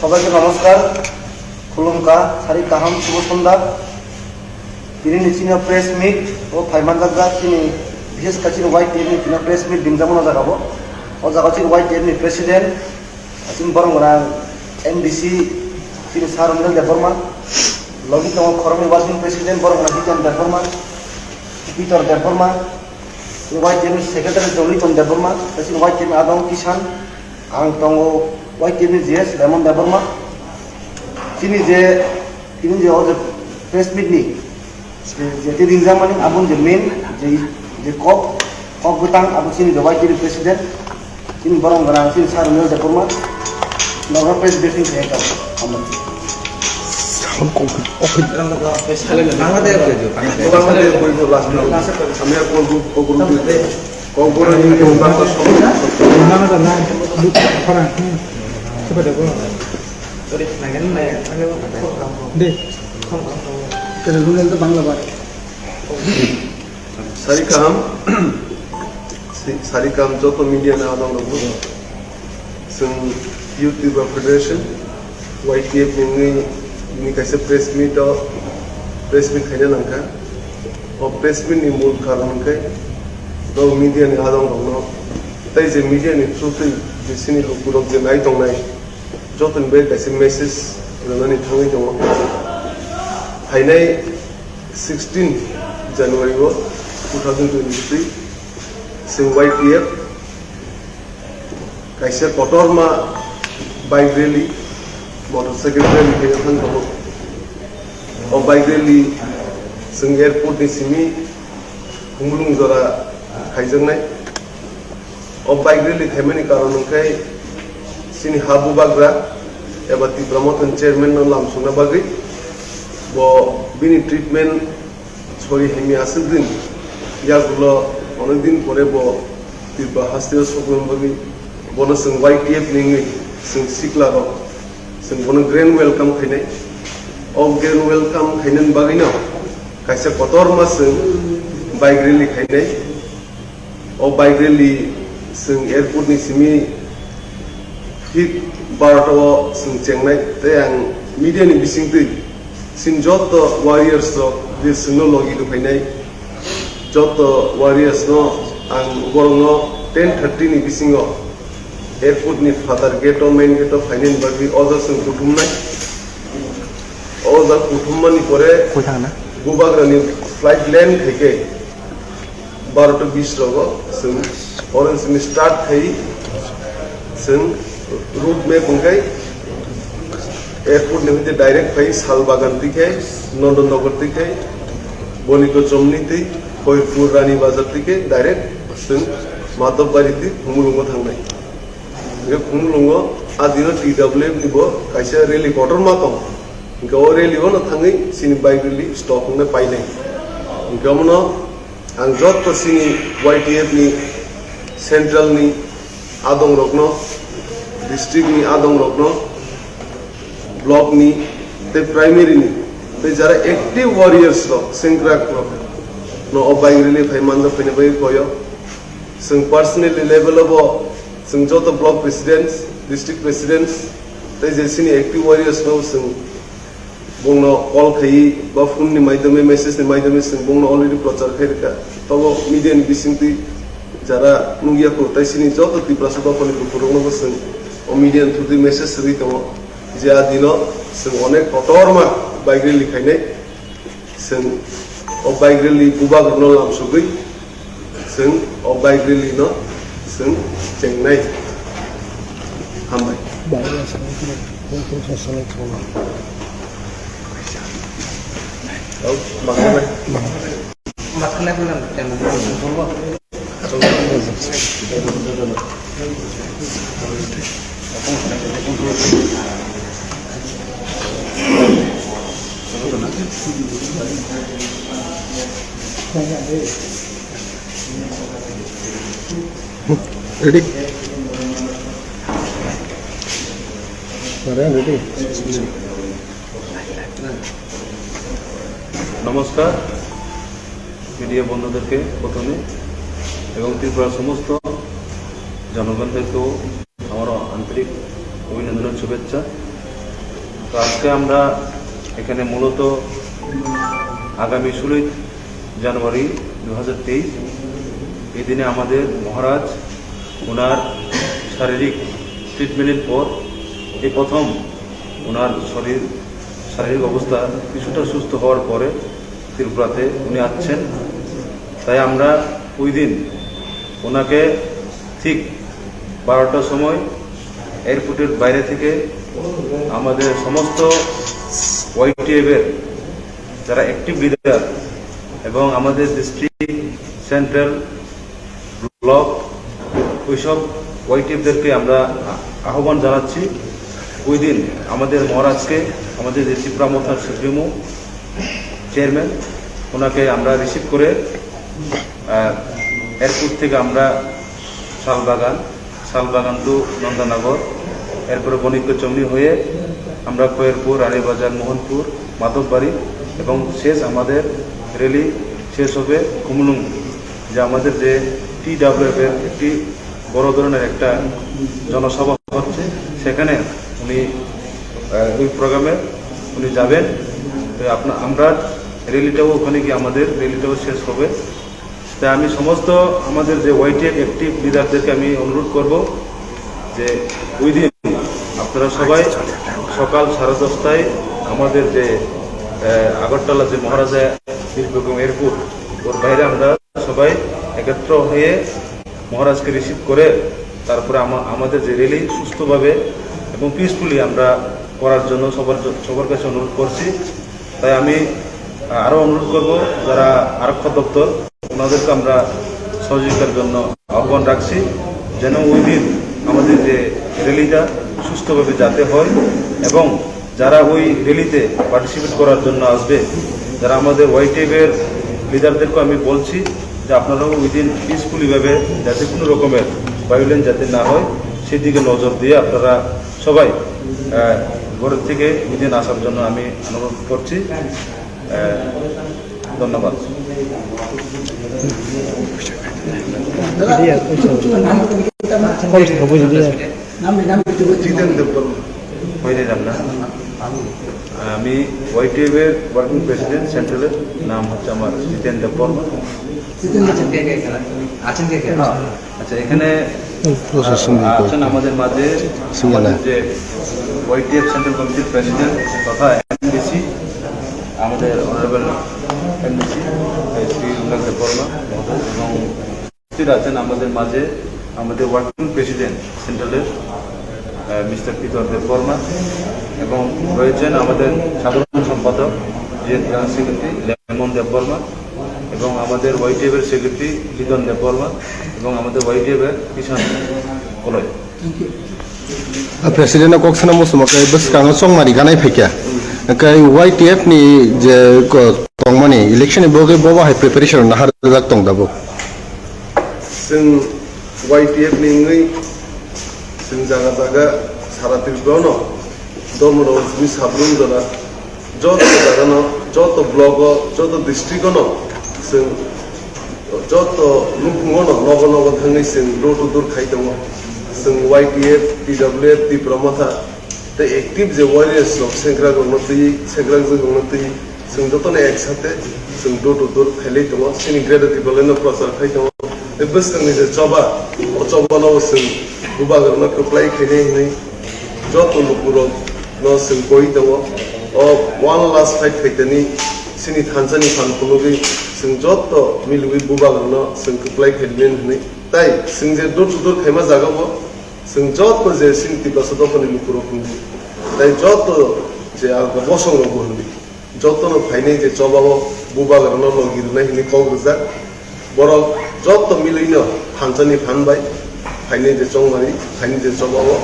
সবাইকে নমস্কার, খুলুমকা সারি কাহাম শুভ সন্ধ্যা। তিনি নিচিনা প্রেস মিট ও ফাইমান জায়গা তিনি বিশেষ কাছে ওয়াই টিএমনি তিনি প্রেস মিট দিমজামন জায়গাবো ও জায়গা ছিল ওয়াই টিএমনি প্রেসিডেন্ট তিনি বরং MDC তিনি স্যার রুনিয়েল দেববর্মা লগি দङ খরমে ওয়ার্কিং প্রেসিডেন্ট বরং হিতেন দেববর্মা পিটার দেববর্মা ওয়াই টিএমনি সেক্রেটারি জলিতন দেববর্মা তিনি ওয়াই টিএমনি আদং কিষান आं दङ वाइ टिएमनि जिएस रेमन देबबर्मा তিনি যে প্রেস মিটনি যে রিংজামানি আবুন যে মেন যে কক গোতাং আবু চিনি ওয়াই টিএমনি প্রেসিডেন্ট তিনি বরং গোনাं তিনি স্যার রুনিয়েल देबबर्मा नगर प्रेस ब्रिफिं हेका हमन सारिकाम जत मीडिया ना दङ जों यूट्यूब फेडरेशन YTF नि कैसे प्रेस मीट खाइना नांखा और प्रेस मीट नि मूल कारण के गाव मीडिया नि आदं दङ तै जे मीडिया नि थ्रु तै बिसिनि लोकपुरक जे नाय दंनाय जतन बे कैसे मेसेज रनानि थाङै दङ फाइनाय 16 जनवरी 2023 जों YTF कैसे कटरमा बाइक रैली मोटरसाइकेल रैली खाइना थांदों और बाइक रैली जों एयरपोर्ट नि सिमी हुंगुलुं जरा खाइजोंनाय और बाइक रैली खाइमानि कारण खाय सिनि हाबु बाग्रा एबा तिब्रामतन चेयरमैन न लामसुना बागै बो बिनि ट्रिटमेंट सरि हेमी आसिल दिन यागुलो अनेक दिन परे बो तिब्रा हास्तियाव सगुन बागै बोनो जों YTF निङै जों सिक्लाराव जों बोनो ग्रेन्ड वेलकाम खाइनाय और ग्रेन्ड वेलकाम खाइनान बागैनो कैसे कटरमा जों बाइक रैली खाइनाय और बाइक रैली जों एयरपोर्ट नि सिमी फिट 12 जों चेंनाय ते आं मीडिया नि बिसिंतै सिन जत वारियर्स बे जोंनो लगि दुफाइनाय जत वारियर्स न आं बरंनो 10:30 नि बिसिङाव एयरपोर्ट नि फादार गेट मेन गेट फाइनाइन बागै अजा जों कुटुमनाय अजा कुटुममानि परे गुबाग्रानि फ्लाइट लैंड खाइके 12:20 रगो जों ऑरेंज नि स्टार्ट खाइ जों रूट मैप होंगे एयरपोर्ट ने डायरेक्ट फाइ सालबागान तिखे नंदननगर तिखे बनिको चमनी ति खयरपुर रानी बाजार तिखे डायरेक्ट जों माधवबारी ति हुमुलुंगो थांनाय बे हुमुलुंगो आदिनो TWF निबो कैसे रैली कटरमा दं गो रैलीबो न थाङै सिनि बाइक रैली स्टॉप होने पाइनाय गमनो आं जत सिनि YTF नि सेंट्रल नि आदं रगनो डिस्ट्रिक्ट नि आदं रगनो ब्लॉक नि ते प्राइमरी नि ते जरा एक्टिव वॉरियर्स रो सेंग्रा क्लब नो बाइक रैली फाइ मानद फैने बाय गयो जों पर्सनली लेवल अब जों जत ब्लॉक प्रेसिडेंट्स डिस्ट्रिक्ट प्रेसिडेंट्स ते जेसिनि एक्टिव वॉरियर्स नो जों बुंनो कल खाइ बा फोन नि माध्यमे मेसेज नि माध्यमे जों बुंनो अलरेडी प्रचार खाइरका तब मीडिया नि बिसिंति जरा नुगिया को तैसिनि जत तिप्रासुबा फनि पुरंनो जों ओ मीडिया थ्रु दि मेसेज रि दङ जे आदिनो जों अनेक कटरमा बाइक रैली खाइनाय जों ओ बाइक रैली गुबाग्रनो लामसुगै जों ओ बाइक रैली न जों जेंनाय हामबाय Ready? Ready? नमस्कार मीडिया बंधुदेरके प्रथमे এবং ত্রিপুরার সমস্ত জনগণদেরকেও আমার আন্তরিক অভিনন্দন শুভেচ্ছা। তো আজকে আমরা এখানে মূলত আগামী 16 জানুয়ারি 2023 এই দিনে আমাদের মহারাজ ওনার শারীরিক ট্রিটমেন্টের পর এই প্রথম ওনার শারীরিক অবস্থা কিছুটা সুস্থ হওয়ার পরে ত্রিপুরাতে উনি আসছেন। তাই আমরা ওই দিন ওনাকে ঠিক 12টার সময় এয়ারপোর্টের বাইরে থেকে আমাদের সমস্ত ওয়াইটিএফের যারা অ্যাক্টিভ লিডার এবং আমাদের ডিস্ট্রিক্ট সেন্ট্রাল ব্লক ওইসব ওয়াইটিএফদেরকে আমরা আহ্বান জানাচ্ছি ওই দিন আমাদের মহারাজকে, আমাদের যে ত্রিপুরা মোথার সুপ্রিমো চেয়ারম্যান, ওনাকে আমরা রিসিভ করে এয়ারপোর্ট থেকে আমরা শালবাগান টু নন্দনগর, এরপরে বণিক্য চমনি হয়ে আমরা খয়েরপুর, রানীবাজার, মোহনপুর, মাধববাড়ি এবং শেষ আমাদের র্যালি শেষ হবে কুমলুং, যে আমাদের যে TWF এর একটি বড় ধরনের একটা জনসভা হচ্ছে, সেখানে উনি ওই প্রোগ্রামে উনি যাবেন। তো আমরা র্যালিটাও ওখানে গিয়ে আমাদের র্যালিটাও শেষ হবে। তাই আমি সমস্ত আমাদের যে ওয়াইটিএফ অ্যাক্টিভ লিডারদেরকে আমি অনুরোধ করব যে ওই দিন আপনারা সবাই সকাল 10:30টায় আমাদের যে আগরতলা যে মহারাজা বীরভূম এয়ারপোর্ট ওর বাইরে আমরা সবাই একত্র হয়ে মহারাজকে রিসিভ করে তারপরে আমাদের যে র্যালি সুস্থভাবে এবং পিসফুলি আমরা করার জন্য সবার কাছে অনুরোধ করছি। তাই আমি আরও অনুরোধ করব যারা আরক্ষা দপ্তর ওনাদেরকে আমরা সহযোগিতার জন্য আহ্বান রাখছি, যেন ওই দিন আমাদের যে র্যালিটা সুস্থভাবে যাতে হয় এবং যারা ওই র্যালিতে পার্টিসিপেট করার জন্য আসবে, যারা আমাদের ওয়াইটিএফের লিডারদেরকে আমি বলছি যে আপনারাও ওই দিন পিসফুলিভাবে যাতে কোনো রকমের ভায়োলেন্স যাতে না হয় সেদিকে নজর দিয়ে আপনারা সবাই ঘরের থেকে ওই দিন আসার জন্য আমি অনুরোধ করছি। ধন্যবাদ। আমি ওয়াইটিএফ এর ওয়ার্কিং প্রেসিডেন্ট সেন্ট্রালের, নাম হচ্ছে আমার জিতেন দেববর্মা। আচ্ছা, এখানে আছেন আমাদের মাঝে আমাদের যে ওয়াইটিএফ সেন্ট্রাল কমিটির প্রেসিডেন্ট তথা MDC আমাদের অনারেবল MDC শ্রী রুনিel দেববর্মা এবং উপস্থিত আছেন আমাদের মাঝে আমাদের ওয়ার্কিং প্রেসিডেন্ট সেন্ট্রালের মিস্টার পিতর দেববর্মা এবং রয়েছেন আমাদের সাধারণ সম্পাদক জেনারেল সেক্রেটারি লেমন দেববর্মা এবং আমাদের ওয়াইটিএফ এর সেক্রেটারি লিদন দেববর্মা এবং আমাদের ওয়াইটিএফ এর কিষান কলয়। প্রেসিডেন্ট কক্সনা মুসুমাকে বসকাং সংমারি গানাই ফেকিয়া কাই YTF ni je tongmani election boge boba hai preparation na har dak tong dabo जों YTF ni ngai जों जागा सारा त्रिपुरानो दमरो मी साब्रुम जरा जत जागानो जत ब्लक जत डिस्ट्रिक्ट नो जों जत लुकुङनो नग थाङै जों डोर टु डोर खाइ दङ। जों YTF TWF त्रिपुरा माथा the active the warriors of Segra Gomati, Segra Gomati, Singotone Exate, Singdo to do Pelito, Singing Greta Tiboleno Process, the best is a Choba, or Chobano, Sing, Bubaga, not to play Kene, Joto Lupuro, no Singoito, or one last fight Petani, Sinit Hansani Fanpulubi, Sing Joto, Milwi Bubaga, no Sing to play Kene, Tai, Sing the do to do Hemazagabo. Sing joto je sinti basodo pani lukuro kundi, tai joto je alga bosong lo kundi, joto no faine je chobabo buba garno lo girna hini kogruza, boro joto milino hansani fanbai, faine je chongmari, faine je chobabo,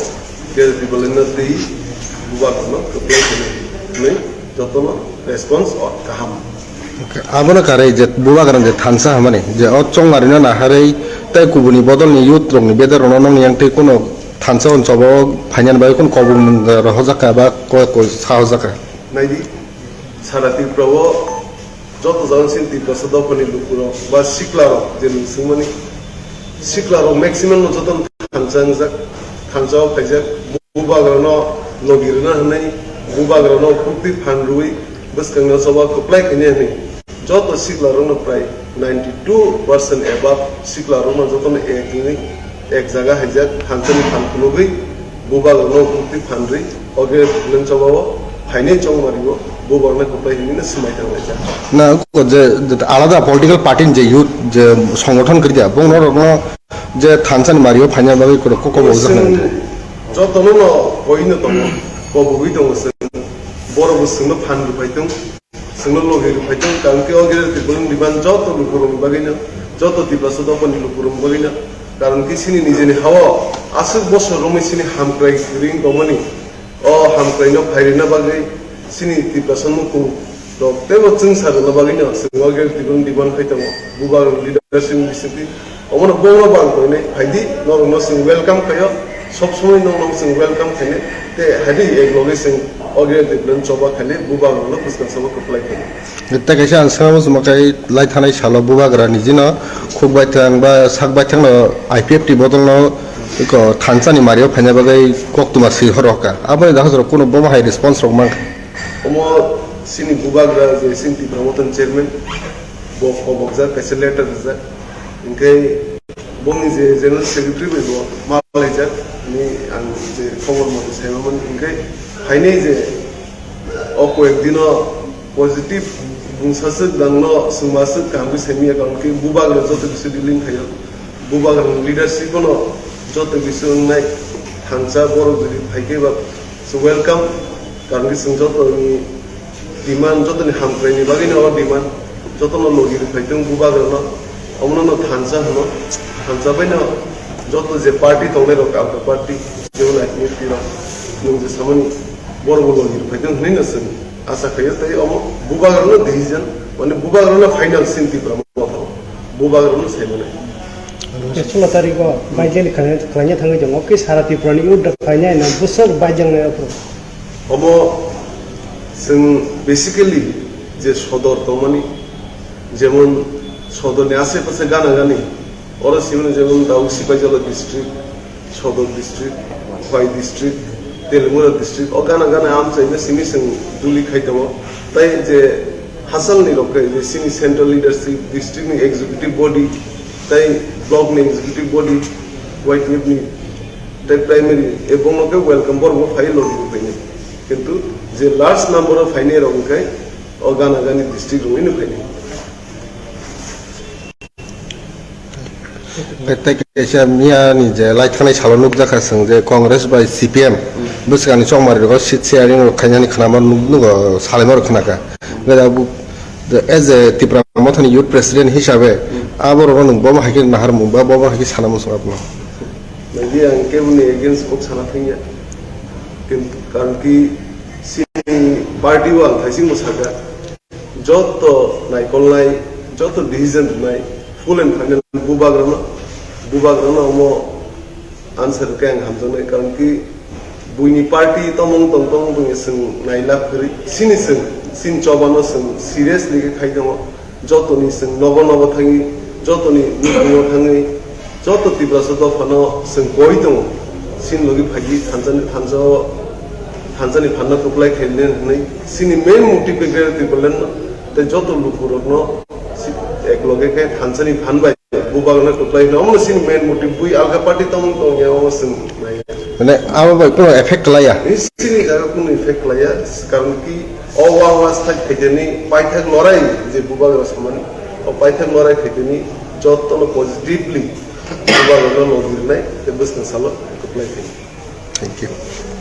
ke dibolena dei buba garno keplay kene, joto no response or kaham. abona kare je buba garan je thansa hamane je o chongmari na harai tai kubuni bodol ni youth rong ni bedar no nong yang te kono thansa on chobo phainyan bai kon kobum hojaka ba ko sahojaka naidi sarati probo joto jan sinti basodo pani lukuro ba siklaro je sumani सिक्लारो maximum जतन थांजांजाक थांजाव खायजाक बुबाग्रानो लगिरना हनै बुबाग्रानो फुक्ति फानरुई बसकंनो सभा कप्लाय खने हनै जत सिक्लारो प्राय 92% एबाब सिक्लारो जतन एक जगह हैजाक थांजानि फानखुलुगै बुबाग्रानो फुक्ति फानरुई अगे लंचबाव फाइने चौमारिबो बुबाग्रानो कप्लाय हनै समाय थांलायजा না যে আলাদা পলিটিক্যাল পার্টির যে ইউথ যে সংগঠন করি যা বংন যে থানসানি মারিও ফাইনাল ভাবে কো কো বজানো যতনো ন কইনো দङ কবুই দङ বড় বসनो फानरु फाइतों संनो लगिरु फाइतों कांके अगेर तिबुलुं दिबान जत लुपुरुं बागैनो जत तिब्लासो दपनि लुपुरुं बागैनो कारण कि सिनि निजेनि हावा आसु बसर रमै सिनि हामक्राइ रिं दमनि अ हामक्राइनो फाइरिना बागै सिनि तिब्लासो नुकु दक्तेबो जों सारना बागैनो संनो अगेर तिबुलुं दिबान फाइतों बुबार लिडारशिप बिसिति अमन बोंगा बां कइने फाइदि नरनो जों वेलकाम खायो सब समय नंगौ जों वेलकाम खायनो ते हादि एक लगे जों अगे दिबलन चबा खाले बुबाग्रानो पुस्कान सबा कप्लाय खायनो এটা কাছে আনসামো জমাকাই লাই থানাই সালো বুবাগ্রা নিজিনো খুববাইথাং বা সাকবাইথাং আইপিএফটি বদলনো থানসানি মারিও ফাইনা বাগাই কক্তুমা সিহরকা আপনি দেখা যারা কোনো বমা হাই রেসপন্স রকমা अमो सिनि बुबाग्रा जे सिंति प्रमोशन चेयरमैन बकजा कैसे लेटर जा इनके बंनि जे जनरल सेक्रेटारि बेबो मालायजा नि आं जे खबर मते सायमोन इनके फाइने जे अको एक दिन पॉजिटिव बुंसासो दांनो सुमासो कामबो सेमिया काउंके बुबाग्रा जत बिसो दिलिं थायो बुबाग्रा लीडरशिप नो जत बिसो नाय थांजा बर जदि फाइके बा सो वेलकम कारण कि जों जतनि डिमान्ड जतनि हामक्राइनि बागैनो डिमान्ड जतनो लगिरि फाइतों बुबाग्रानो अमनो थांजा हनो थांजा बायनो जत जे पार्टी दंले रक आउट पार्टी जेउ लाइकनि तिरा जों जे सामनि बर लगिरि फाइतों हनैनो जों आशा खायो तै अमो बुबाग्रानो डिसिजन माने बुबाग्रानो फाइनल सिन्ति प्रमो बुबाग्रानो सायमोनाय 16 तारिख बाइजेल खालामनो थाङो जों अके सारा त्रिपुरानि इउथ फाइनाय ना बोसोर बाइजोंनो अमो जों बेसिकली जे सदर दमनि जेमन सदरनि आसेपासे गाना गानि और सिमन जेमन दाउसी बाइजल डिस्ट्रिक्ट सदर डिस्ट्रिक्ट वाई डिस्ट्रिक्ट तेलुगुरा डिस्ट्रिक्ट और गाना गाना आम चाहिए सिमी जों दुलि खाइदों तै जे हासलनि रकै जे सिनि सेंट्रल लीडरशिप डिस्ट्रिक्टनि एग्जीक्यूटिव बॉडी तै ब्लॉकनि एग्जीक्यूटिव बॉडी वाइट वेबनि तै प्राइमरी एबं नके वेलकम बरबो फाइल लगिबो किंतु जे लार्ज नंबर ऑफ फाइने रंगै और गाना गानि district रंगैनो फाइने Ketika miani je lai tanai calon nuk jaka seng je Kongres by CPM, bukan congmari rego sit sharing kanya ni kenapa nunggu salimor kenaka. Gada bu as a tipra mothani youth president hisabe, abo rego nung bom hakin nahar mumba bom hakin sana musuh apa. Jadi yang kemuni against kok sana punya, कारण कि सिनि party वाल थाइसिं मुसागा जत नायकलनाय जत decision नाय full and final बुबाग्रानो अमो answer के आं हामजनाय कारण कि बुइनि पार्टी तमंग तंतंग बुइ जों नायलाब करि सिनि जों सिन चबानो जों सिरियसलि खाइदों जतनि जों नग नग थाङि जतनि नुनो थाङै जत तिब्रासो दफानो जों गय दङ सिन लगे फाइदि थानजानि फानना कप्लाय खेलने हनै सिनि मेन मोटिव के तिबलन ते जत लुपुरनो एक लगे के थानजानि फानबाय बुबागना कप्लाय नमन सिनि मेन मोटिव बुइ आलगा पार्टी तम याव जों माने आबो बाय कोनो इफेक्ट लाया सिनि जागा कोनो इफेक्ट लाया कारण कि अवा वास्ता खेदेनि पाइथाक लराय जे बुबागना समान अ पाइथाक लराय खेदेनि जतनो पॉजिटिवली बुबागना लगिरनाय ते बिजनेस सालो कप्लाय खेल थैंक यू